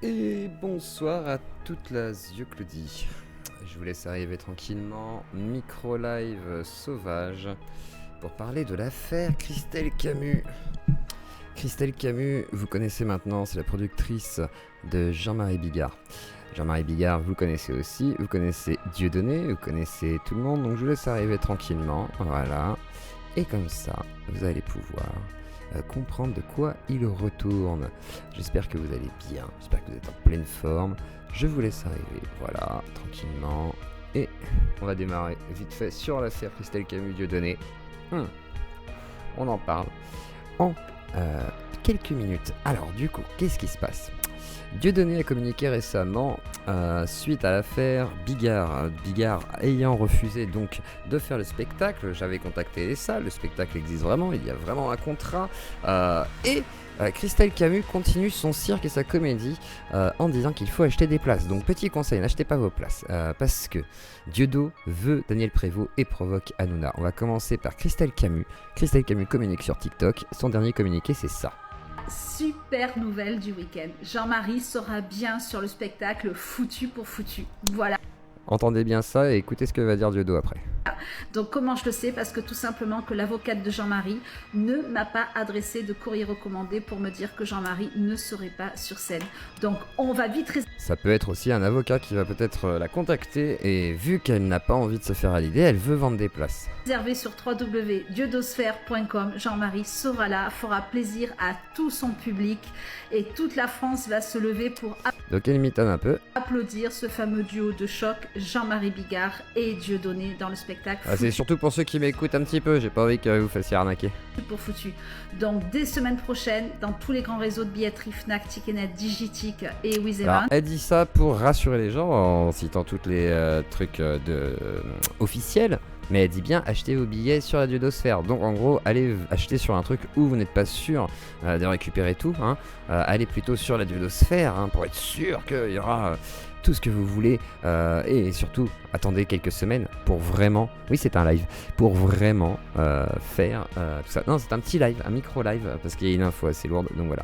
Et bonsoir à toute la Zioclodie. Je vous laisse arriver tranquillement, micro-live sauvage, pour parler de l'affaire Christelle Camus. Christelle Camus, vous connaissez maintenant, c'est la productrice de Jean-Marie Bigard. Jean-Marie Bigard, vous connaissez aussi, vous connaissez Dieudonné, vous connaissez tout le monde, donc je vous laisse arriver tranquillement, voilà. Et comme ça, vous allez pouvoir comprendre de quoi il retourne. J'espère que vous allez bien, j'espère que vous êtes en pleine forme. Je vous laisse arriver, voilà, tranquillement. Et on va démarrer vite fait sur l'affaire Christelle Camus Dieudonné. On en parle en quelques minutes. Alors du coup, qu'est-ce qui se passe ? Dieudonné a communiqué récemment suite à l'affaire Bigard. Bigard ayant refusé donc de faire le spectacle, j'avais contacté les salles, le spectacle existe vraiment, il y a vraiment un contrat. Christelle Camus continue son cirque et sa comédie en disant qu'il faut acheter des places. Donc petit conseil, n'achetez pas vos places parce que Dieudo veut Daniel Prévost et provoque Hanouna. On va commencer par Christelle Camus. Christelle Camus communique sur TikTok, son dernier communiqué c'est ça. Super nouvelle du week-end. Jean-Marie sera bien sur le spectacle Foutu pour Foutu. Voilà. Entendez bien ça et écoutez ce que va dire Dieudo après. Donc comment je le sais ? Parce que tout simplement que l'avocate de Jean-Marie ne m'a pas adressé de courrier recommandé pour me dire que Jean-Marie ne serait pas sur scène. Donc on va vite... Ça peut être aussi un avocat qui va peut-être la contacter et vu qu'elle n'a pas envie de se faire à l'idée, elle veut vendre des places. Réservé sur www.dieudosphère.com, Jean-Marie sera là, fera plaisir à tout son public et toute la France va se lever pour donc elle m'étonne un peu. Applaudir ce fameux duo de choc, Jean-Marie Bigard et Dieudonné dans le spectacle. C'est surtout pour ceux qui m'écoutent un petit peu, j'ai pas envie que vous fassiez arnaquer. Pour foutu. Donc dès semaine prochaine, dans tous les grands réseaux de billetterie, Fnac, Ticketnet, Digitic et Wizeman. Elle dit ça pour rassurer les gens en citant tous les trucs officiels. Mais elle dit bien achetez vos billets sur la Dieudosphère. Donc en gros, allez acheter sur un truc où vous n'êtes pas sûr de récupérer tout. Allez plutôt sur la Dieudosphère pour être sûr qu'il y aura tout ce que vous voulez. Et surtout, attendez quelques semaines pour vraiment... Oui, c'est un live. Pour vraiment faire tout ça. Non, c'est un petit live, un micro-live, parce qu'il y a une info assez lourde. Donc voilà.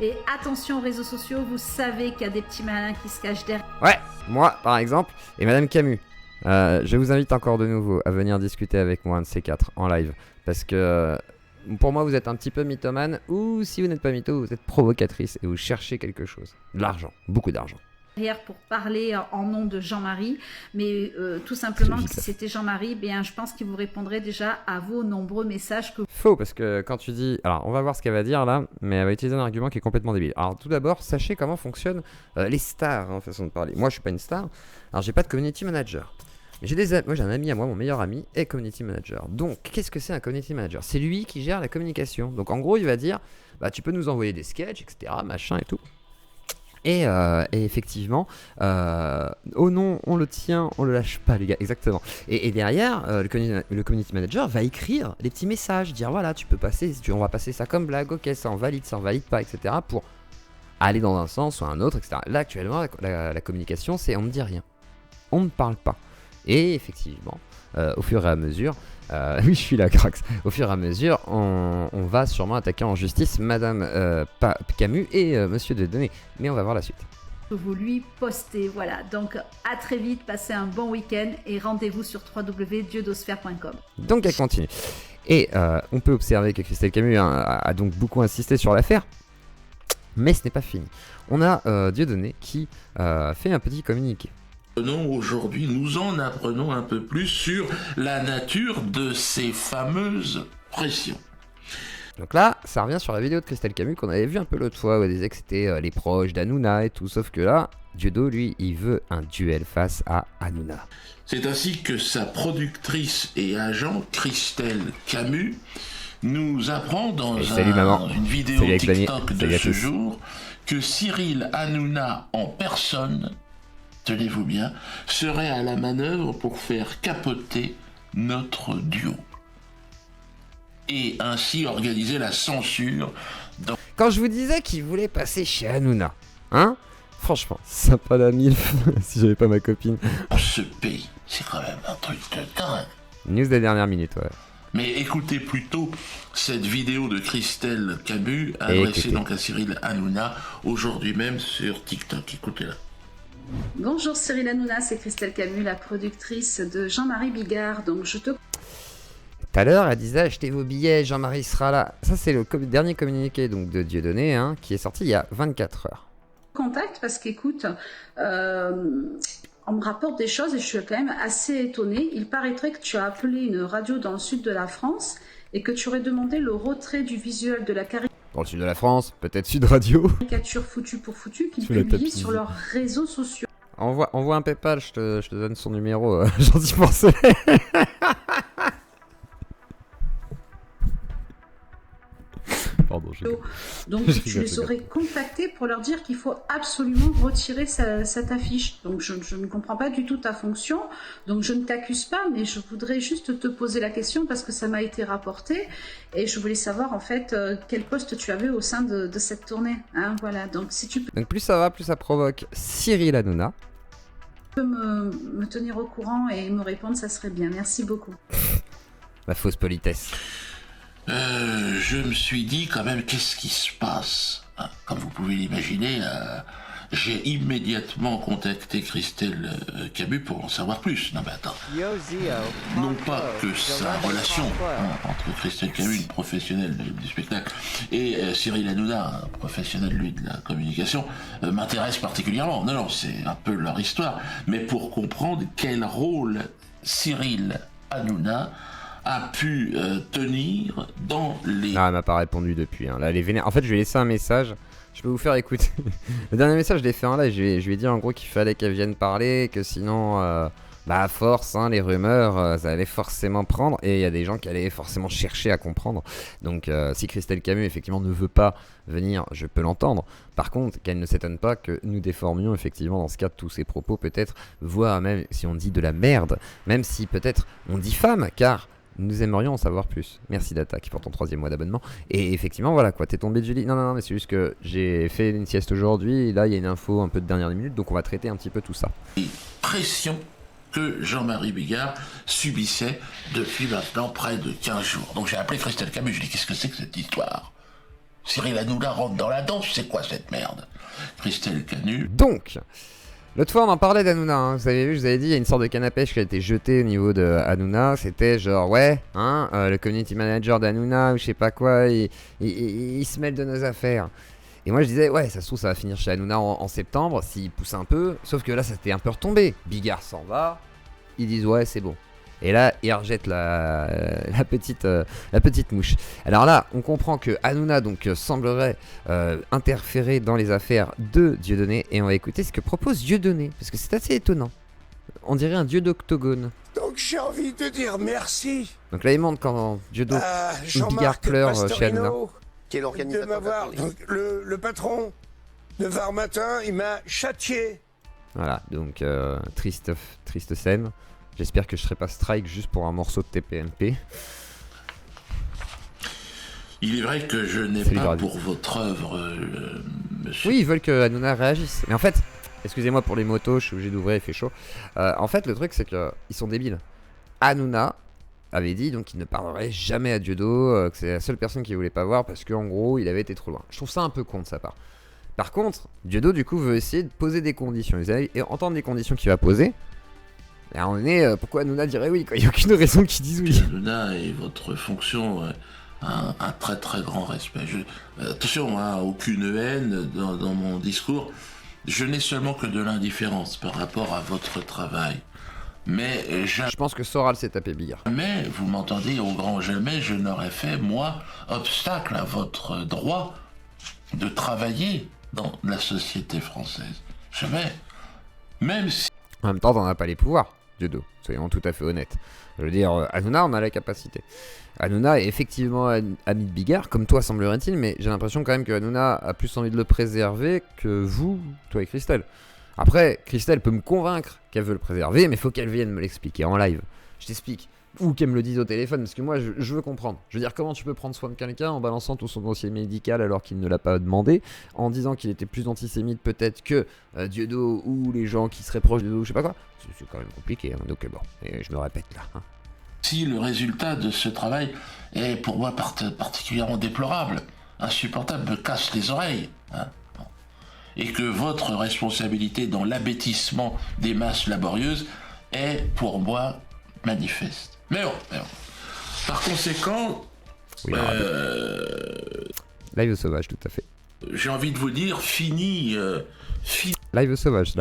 Et attention aux réseaux sociaux, vous savez qu'il y a des petits malins qui se cachent derrière. Ouais, moi par exemple, et Madame Camus. Je vous invite encore de nouveau à venir discuter avec moi un de ces quatre en live parce que pour moi vous êtes un petit peu mythomane ou si vous n'êtes pas mytho vous êtes provocatrice et vous cherchez quelque chose, de l'argent, beaucoup d'argent. Pour parler en nom de Jean-Marie, mais tout simplement si c'était Jean-Marie, je pense qu'il vous répondrait déjà à vos nombreux messages que... Faux, parce que quand tu dis... Alors on va voir ce qu'elle va dire là, mais elle va utiliser un argument qui est complètement débile. Alors tout d'abord, sachez comment fonctionnent les stars, façon de parler. Moi je suis pas une star, alors j'ai pas de community manager. Mais moi j'ai un ami à moi, mon meilleur ami est community manager. Donc qu'est-ce que c'est un community manager ? C'est lui qui gère la communication. Donc en gros il va dire, tu peux nous envoyer des sketchs, etc., machin et tout. Et effectivement, oh non, on le tient, on le lâche pas les gars, exactement. Et derrière, le community manager va écrire des petits messages, dire voilà, tu peux passer, on va passer ça comme blague, ok, ça on valide pas, etc. Pour aller dans un sens ou un autre, etc. Là actuellement, la communication, c'est on ne dit rien, on ne parle pas. Et effectivement, au fur et à mesure, oui je suis là Crax, au fur et à mesure, on va sûrement attaquer en justice Madame Camus et Monsieur Dieudonné. Mais on va voir la suite. Vous lui postez, voilà. Donc à très vite, passez un bon week-end et rendez-vous sur www.dieudosphère.com. Donc elle continue. Et on peut observer que Christelle Camus a donc beaucoup insisté sur l'affaire. Mais ce n'est pas fini. On a Dieudonné qui fait un petit communiqué. Aujourd'hui, nous en apprenons un peu plus sur la nature de ces fameuses pressions. Donc là, ça revient sur la vidéo de Christelle Camus qu'on avait vu un peu l'autre fois où elle disait que c'était les proches d'Hanouna et tout, sauf que là, Dieudo, lui, il veut un duel face à Hanouna. C'est ainsi que sa productrice et agent, Christelle Camus, nous apprend dans une vidéo TikTok de ce jour que Cyril Hanouna en personne, tenez-vous bien, serait à la manœuvre pour faire capoter notre duo. Et ainsi organiser la censure dans... Quand je vous disais qu'il voulait passer chez Hanouna, franchement, sympa la milf, si j'avais pas ma copine. Ce pays, c'est quand même un truc de dingue. News des dernières minutes, ouais. Mais écoutez plutôt cette vidéo de Christelle Camus, adressée donc à Cyril Hanouna, aujourd'hui même sur TikTok. Écoutez-la. Bonjour Cyril Hanouna, c'est Christelle Camus, la productrice de Jean-Marie Bigard. Donc je te... Tout à l'heure, elle disait achetez vos billets, Jean-Marie sera là. Ça, c'est le dernier communiqué donc, de Dieudonné, hein, qui est sorti il y a 24 heures. Contact parce qu'écoute, on me rapporte des choses et je suis quand même assez étonnée. Il paraîtrait que tu as appelé une radio dans le sud de la France et que tu aurais demandé le retrait du visuel de la caricature. Dans le sud de la France, peut-être Sud Radio. Caricature foutue pour foutu qu'ils publient sur leurs réseaux sociaux. Envoie un PayPal, je te donne son numéro, gentil porcelet. Pardon, donc tu les aurais contactés pour leur dire qu'il faut absolument retirer cette affiche. Donc je ne comprends pas du tout ta fonction, donc je ne t'accuse pas, mais je voudrais juste te poser la question parce que ça m'a été rapporté et je voulais savoir en fait quel poste tu avais au sein de cette tournée. Hein, voilà, donc si tu peux... Donc plus ça va, plus ça provoque Cyril Hanouna. Me tenir au courant et me répondre, ça serait bien. Merci beaucoup. La fausse politesse. Je me suis dit quand même, qu'est-ce qui se passe, hein? Comme vous pouvez l'imaginer, j'ai immédiatement contacté Christelle Camus pour en savoir plus. Non mais attends, non pas que sa relation entre Christelle Camus, une professionnelle du spectacle, et Cyril Hanouna, un professionnel lui de la communication, m'intéresse particulièrement. Non, c'est un peu leur histoire. Mais pour comprendre quel rôle Cyril Hanouna a pu tenir dans les... Ah, elle m'a pas répondu depuis. Hein. Là, elle est vénère. En fait, je lui ai laissé un message. Je peux vous faire écouter. Le dernier message, je l'ai fait en live. Je lui ai dit en gros qu'il fallait qu'elle vienne parler, que sinon, à force, hein, les rumeurs, ça allait forcément prendre. Et il y a des gens qui allaient forcément chercher à comprendre. Donc, si Christelle Camus, effectivement, ne veut pas venir, je peux l'entendre. Par contre, qu'elle ne s'étonne pas que nous déformions, effectivement, dans ce cas, tous ses propos, peut-être, voire même si on dit de la merde, même si peut-être on diffame, car... Nous aimerions en savoir plus. Merci Data qui porte ton 3e mois d'abonnement. Et effectivement, voilà quoi, t'es tombé de Julie. Non, mais c'est juste que j'ai fait une sieste aujourd'hui. Et là, il y a une info un peu de dernière minute. Donc, on va traiter un petit peu tout ça. Pression que Jean-Marie Bigard subissait depuis maintenant près de 15 jours. Donc, j'ai appelé Christelle Camus. Je lui ai dit, qu'est-ce que c'est que cette histoire? Cyril Hanouna rentre dans la danse. C'est quoi cette merde? Christelle Camus. Donc... L'autre fois, on en parlait d'Hanouna, hein. Vous avez vu, je vous avais dit, il y a une sorte de canne à pêche qui a été jetée au niveau de Hanouna. C'était genre, ouais, hein, le community manager d'Hanouna ou je sais pas quoi, il se mêle de nos affaires. Et moi, je disais, ouais, ça se trouve, ça va finir chez Hanouna en septembre, s'il pousse un peu. Sauf que là, ça s'était un peu retombé. Bigard s'en va, ils disent, ouais, c'est bon. Et là, il rejette la petite mouche. Alors là, on comprend que Hanouna donc semblerait interférer dans les affaires de Dieudonné. Et on va écouter ce que propose Dieudonné, parce que c'est assez étonnant. On dirait un dieu d'octogone. Donc j'ai envie de dire merci. Donc là, il montre quand Bigard pleure chez Hanouna. Qui est l'organisateur de m'avoir. Le patron de Var Matin, il m'a châtié. Voilà, donc triste scène. J'espère que je serai pas strike juste pour un morceau de TPMP. Il est vrai que je n'ai pas pour votre œuvre, monsieur. Oui, ils veulent que Hanouna réagisse. Mais en fait, excusez-moi pour les motos, je suis obligé d'ouvrir, il fait chaud. En fait, le truc, c'est qu'ils sont débiles. Hanouna avait dit donc qu'il ne parlerait jamais à Dieudo, que c'est la seule personne qu'il voulait pas voir parce qu'en gros, il avait été trop loin. Je trouve ça un peu con de sa part. Par contre, Dieudo, du coup, veut essayer de poser des conditions. Et entendre les conditions qu'il va poser. Et on est, pourquoi Hanouna dirait oui, quoi. Il n'y a aucune raison qu'il dise oui. Hanouna et votre fonction, un très très grand respect. Attention, hein, aucune haine dans mon discours. Je n'ai seulement que de l'indifférence par rapport à votre travail. Mais je pense que Soral s'est tapé Bigard. Mais vous m'entendez, au grand jamais, je n'aurais fait, moi, obstacle à votre droit de travailler dans la société française. Jamais. Même si... En même temps, t'en as pas les pouvoirs, Dieudo. Soyons tout à fait honnêtes. Je veux dire, Hanouna, on a la capacité. Hanouna est effectivement ami de Bigard, comme toi semblerait-il, mais j'ai l'impression quand même que Hanouna a plus envie de le préserver que vous, toi et Christelle. Après, Christelle peut me convaincre qu'elle veut le préserver, mais faut qu'elle vienne me l'expliquer en live. Je t'explique. Ou qu'elle me le dise au téléphone, parce que moi, je veux comprendre. Je veux dire, comment tu peux prendre soin de quelqu'un en balançant tout son dossier médical alors qu'il ne l'a pas demandé, en disant qu'il était plus antisémite peut-être que Dieudo ou les gens qui seraient proches de Dieudo, je sais pas quoi. C'est quand même compliqué, hein, donc bon, et je me répète là. Hein. Si le résultat de ce travail est pour moi particulièrement déplorable, insupportable, me casse les oreilles, hein, et que votre responsabilité dans l'abêtissement des masses laborieuses est pour moi manifeste. Mais bon. Par conséquent, oui, live sauvage, tout à fait. J'ai envie de vous dire, fini. Live sauvage,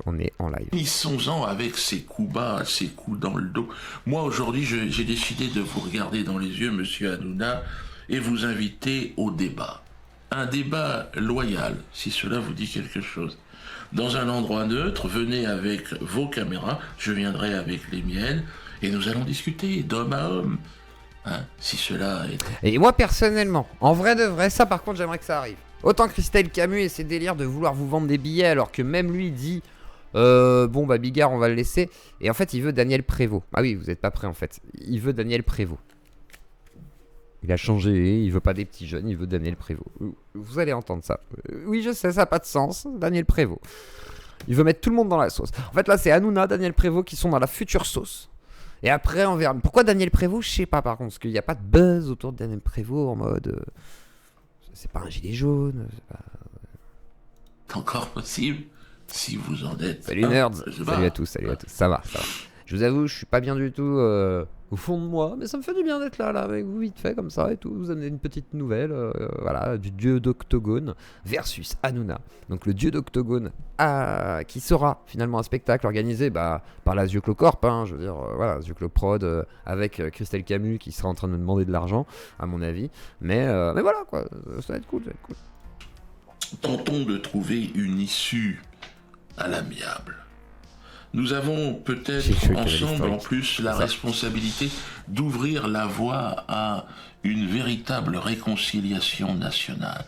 on est en live. Finissons-en avec ces coups bas, ces coups dans le dos. Moi, aujourd'hui, j'ai décidé de vous regarder dans les yeux, monsieur Hanouna, et vous inviter au débat. Un débat loyal, si cela vous dit quelque chose. Dans un endroit neutre, venez avec vos caméras, je viendrai avec les miennes, et nous allons discuter d'homme à homme. Hein, si cela est... Et moi, personnellement, en vrai de vrai, ça par contre, j'aimerais que ça arrive. Autant Christelle Camus et ses délires de vouloir vous vendre des billets alors que même lui dit bon bah Bigard on va le laisser, et en fait il veut Daniel Prévost. Ah oui, vous êtes pas prêts en fait. Il veut Daniel Prévost. Il a changé, il veut pas des petits jeunes, il veut Daniel Prévost. Vous allez entendre ça. Oui je sais, ça n'a pas de sens, Daniel Prévost. Il veut mettre tout le monde dans la sauce. En fait là c'est Hanouna, Daniel Prévost qui sont dans la future sauce. Et après on verra. Pourquoi Daniel Prévost, je sais pas par contre, parce qu'il n'y a pas de buzz autour de Daniel Prévost en mode... C'est pas un gilet jaune, c'est pas... C'est encore possible, si vous en êtes. Salut nerds, salut à tous, ça va. Je vous avoue, je suis pas bien du tout au fond de moi, mais ça me fait du bien d'être là avec vous vite fait comme ça et tout. Vous amenez une petite nouvelle, voilà, du dieu d'Octogone versus Hanouna. Donc le dieu d'Octogone qui sera finalement un spectacle organisé par la Zioclo Corp, hein, je veux dire, voilà, Zioclo Prod avec Christelle Camus qui sera en train de me demander de l'argent, à mon avis. Mais voilà quoi, ça va être cool. Tentons de trouver une issue à l'amiable. Nous avons peut-être ensemble en plus la responsabilité d'ouvrir la voie à une véritable réconciliation nationale.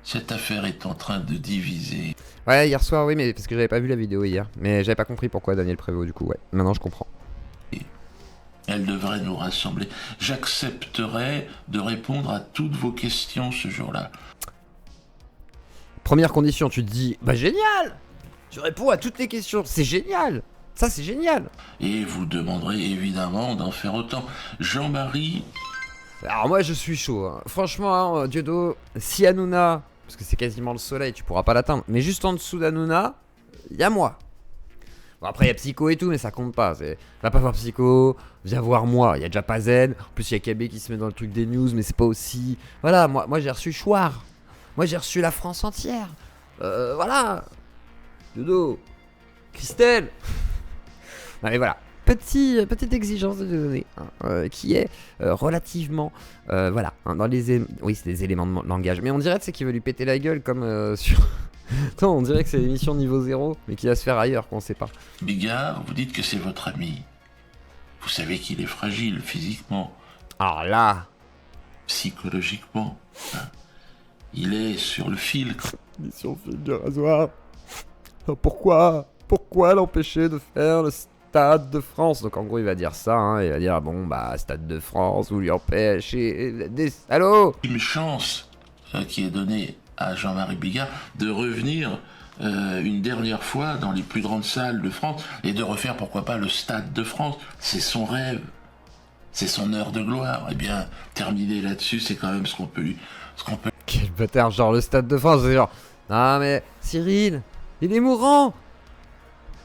Cette affaire est en train de diviser. Ouais, hier soir, oui, mais parce que j'avais pas vu la vidéo hier. Mais j'avais pas compris pourquoi Daniel Prévost, du coup, ouais. Maintenant, je comprends. Elle devrait nous rassembler. J'accepterai de répondre à toutes vos questions ce jour-là. Première condition, tu te dis, génial! Tu réponds à toutes les questions, c'est génial! Ça, c'est génial! Et vous demanderez évidemment d'en faire autant. Jean-Marie... Alors moi, je suis chaud. Hein. Franchement, hein, Dieudo, si Hanouna, parce que c'est quasiment le soleil, tu pourras pas l'atteindre, mais juste en dessous d'Hanouna, il y a moi. Bon, après, il y a Psycho et tout, mais ça compte pas. Va pas voir Psycho, viens voir moi. Il y a déjà pas Zen. En plus, il y a KB qui se met dans le truc des news, mais c'est pas aussi... Voilà, moi j'ai reçu Chouard. Moi, j'ai reçu la France entière. Voilà. Dodo. Christelle. Non, mais voilà. Petite exigence de donner, hein, qui est relativement... voilà. Hein, dans les... Oui, c'est des éléments de langage. Mais on dirait qu'il veut lui péter la gueule comme sur... Non, on dirait que c'est l'émission niveau 0, mais qui va se faire ailleurs, qu'on sait pas. Bigard, vous dites que c'est votre ami. Vous savez qu'il est fragile physiquement. Ah là. Psychologiquement. Hein. Il est sur le fil. Mission fil de rasoir. Pourquoi l'empêcher de faire le Stade de France? Donc en gros, il va dire ça, hein, il va dire Stade de France, vous lui empêchez des salauds. Une chance qui est donnée à Jean-Marie Bigard de revenir une dernière fois dans les plus grandes salles de France et de refaire pourquoi pas le Stade de France. C'est son rêve, c'est son heure de gloire. Eh bien, terminer là-dessus, c'est quand même ce qu'on peut. Quel bâtard, genre le Stade de France, c'est genre non mais Cyril, il est mourant.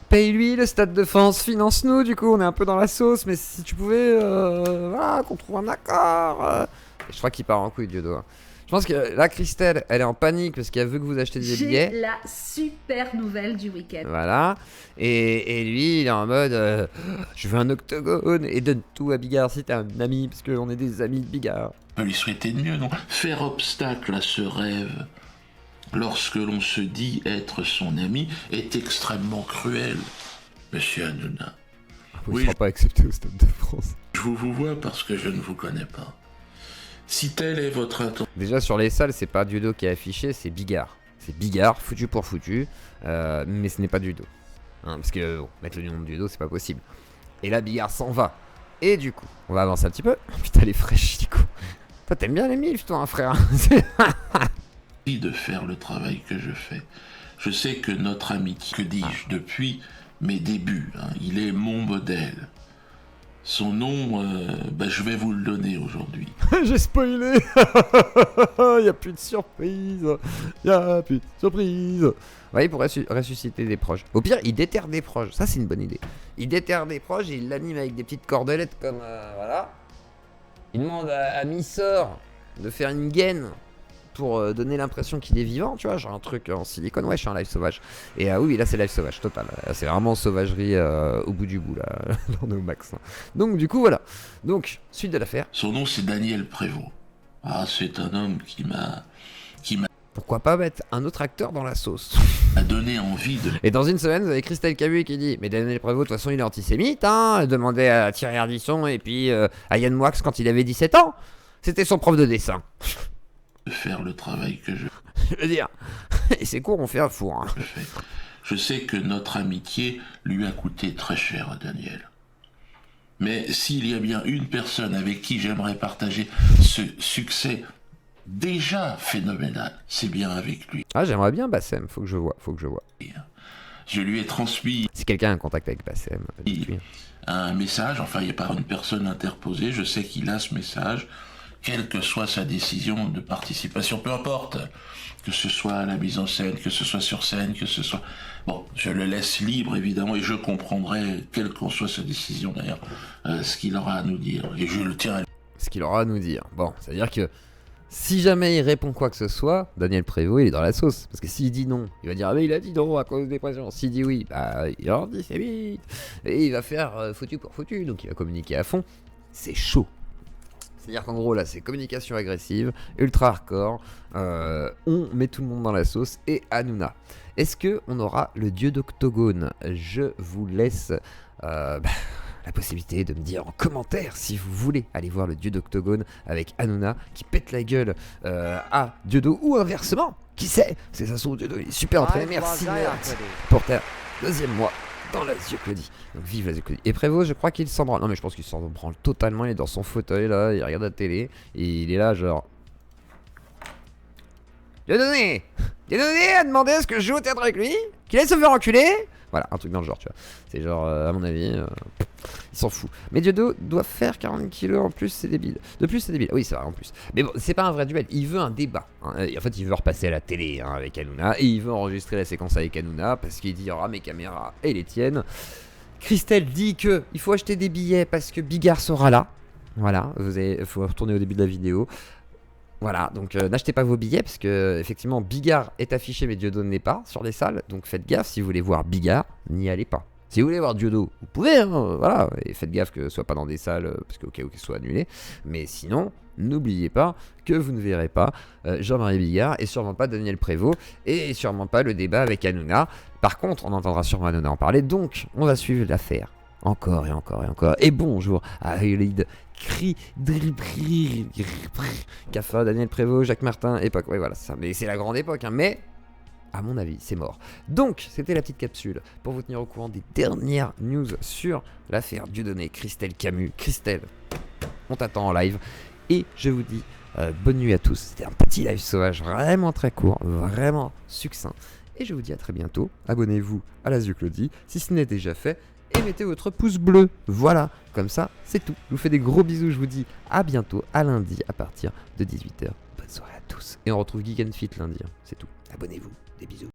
Paye-lui le Stade de France, finance-nous, du coup on est un peu dans la sauce, mais si tu pouvais, voilà, qu'on trouve un accord. Je crois qu'il part en couille, Dieudo. Hein. Je pense que là, Christelle, elle est en panique parce qu'elle veut que vous achetiez des billets. J'ai la super nouvelle du week-end. Voilà. Et lui, il est en mode je veux un octogone et donne tout à Bigard si t'es un ami, parce qu'on est des amis de Bigard. On peut lui souhaiter de mieux, non? Faire obstacle à ce rêve, lorsque l'on se dit être son ami, est extrêmement cruel, monsieur Hanouna. Il ne sera pas accepté au Stade de France. Je vous vois parce que je ne vous connais pas. Si telle est votre intention... Déjà, sur les salles, c'est pas Dieudo qui est affiché, c'est Bigard. C'est Bigard, foutu pour foutu, mais ce n'est pas Dieudo. Hein, parce que mettre le nom de Dieudo, c'est pas possible. Et là, Bigard s'en va. Et du coup, on va avancer un petit peu. Putain, elle est fraîche, du coup. Toi, t'aimes bien les milfs, toi, hein, frère. De faire le travail que je fais. Je sais que notre amitié, que dis-je, depuis mes débuts, hein, il est mon modèle. Son nom, je vais vous le donner aujourd'hui. J'ai spoilé. Il n'y a plus de surprise. Ouais, il pourrait ressusciter des proches. Au pire, il déterre des proches. Ça, c'est une bonne idée. Il déterre des proches et il l'anime avec des petites cordelettes comme... voilà. Il demande à Missor de faire une gaine pour donner l'impression qu'il est vivant, tu vois, genre un truc en silicone. Ouais, je suis un live sauvage. Et oui, là c'est live sauvage total. C'est vraiment sauvagerie au bout du bout là, dans nos max. Donc du coup voilà. Donc suite de l'affaire. Son nom c'est Daniel Prévost. Ah, c'est un homme qui m'a pourquoi pas mettre un autre acteur dans la sauce. A donné envie de... Et dans une semaine, vous avez Christelle Camus qui dit « Mais Daniel Prévost, de toute façon, il est antisémite, hein !» Demandez à Thierry Ardisson et puis à Yann Moix quand il avait 17 ans. C'était son prof de dessin. De faire le travail que je veux dire, et c'est court, on fait un four. Hein. Je sais que notre amitié lui a coûté très cher à Daniel. Mais s'il y a bien une personne avec qui j'aimerais partager ce succès déjà phénoménal, c'est bien avec lui. Ah, j'aimerais bien Bassem, faut que je vois. Je lui ai transmis... Si quelqu'un a un contact avec Bassem, un message, enfin il n'y a pas une personne interposée, je sais qu'il a ce message, quelle que soit sa décision de participation, peu importe, que ce soit à la mise en scène, que ce soit sur scène, que ce soit... Bon, je le laisse libre évidemment et je comprendrai, quelle qu'en soit sa décision d'ailleurs, ce qu'il aura à nous dire, et je le tiens à... Ce qu'il aura à nous dire, bon, c'est-à-dire que si jamais il répond quoi que ce soit, Daniel Prévost il est dans la sauce. Parce que s'il dit non, il va dire ah mais il a dit non à cause des pressions. S'il dit oui, bah il leur dit c'est vite. Et il va faire foutu pour foutu, donc il va communiquer à fond. C'est chaud. C'est-à-dire qu'en gros là c'est communication agressive, ultra hardcore, on met tout le monde dans la sauce et Hanouna. Est-ce qu'on aura le dieu d'Octogone? Je vous laisse... la possibilité de me dire en commentaire si vous voulez aller voir le dieu d'Octogone avec Hanouna qui pète la gueule à Dieudo ou inversement, qui sait, c'est ça son Dieudo, il est super entraîné. Merci pour ta deuxième mois dans la Zioclodie. Donc vive la Zioclodie. Et Prévost, je crois qu'il s'en branle. Non mais je pense qu'il s'en branle totalement, il est dans son fauteuil là, il regarde la télé et il est là genre... Dieudonné a demandé à ce que je joue au théâtre avec lui, qu'il aille se faire enculer. Voilà, un truc dans le genre, tu vois. C'est genre, à mon avis, il s'en fout. Mais Dieudo doit faire 40 kilos en plus, c'est débile. De plus, c'est débile. Oui, c'est vrai, en plus. Mais bon, c'est pas un vrai duel. Il veut un débat. Hein. En fait, il veut repasser à la télé hein, avec Hanouna. Et il veut enregistrer la séquence avec Hanouna parce qu'il dit, ah, mes caméras et les tiennes. Christelle dit que il faut acheter des billets parce que Bigard sera là. Voilà, il faut retourner au début de la vidéo. Voilà, donc n'achetez pas vos billets parce que effectivement Bigard est affiché mais Dieudo n'est pas sur les salles, donc faites gaffe, si vous voulez voir Bigard, n'y allez pas. Si vous voulez voir Dieudo, vous pouvez, hein, voilà, et faites gaffe que ce soit pas dans des salles parce qu'au cas où qu'il soit annulé, mais sinon, n'oubliez pas que vous ne verrez pas Jean-Marie Bigard et sûrement pas Daniel Prévost et sûrement pas le débat avec Hanouna. Par contre, on entendra sûrement Hanouna en parler, donc on va suivre l'affaire. Encore et encore et encore. Et bonjour à Elide Caffa, Daniel Prévost, Jacques Martin, époque. Oui, voilà, ça. Mais c'est la grande époque, hein. Mais, à mon avis, c'est mort. Donc, c'était la petite capsule pour vous tenir au courant des dernières news sur l'affaire Dieudonné, Christelle Camus. Christelle, on t'attend en live. Et je vous dis bonne nuit à tous. C'était un petit live sauvage vraiment très court, vraiment succinct. Et je vous dis à très bientôt. Abonnez-vous à la Zioclodie si ce n'est déjà fait. Et mettez votre pouce bleu, voilà, comme ça c'est tout. Je vous fais des gros bisous, je vous dis à bientôt, à lundi à partir de 18h. Bonne soirée à tous. Et on retrouve Geek & Fit lundi, hein. C'est tout. Abonnez-vous, des bisous.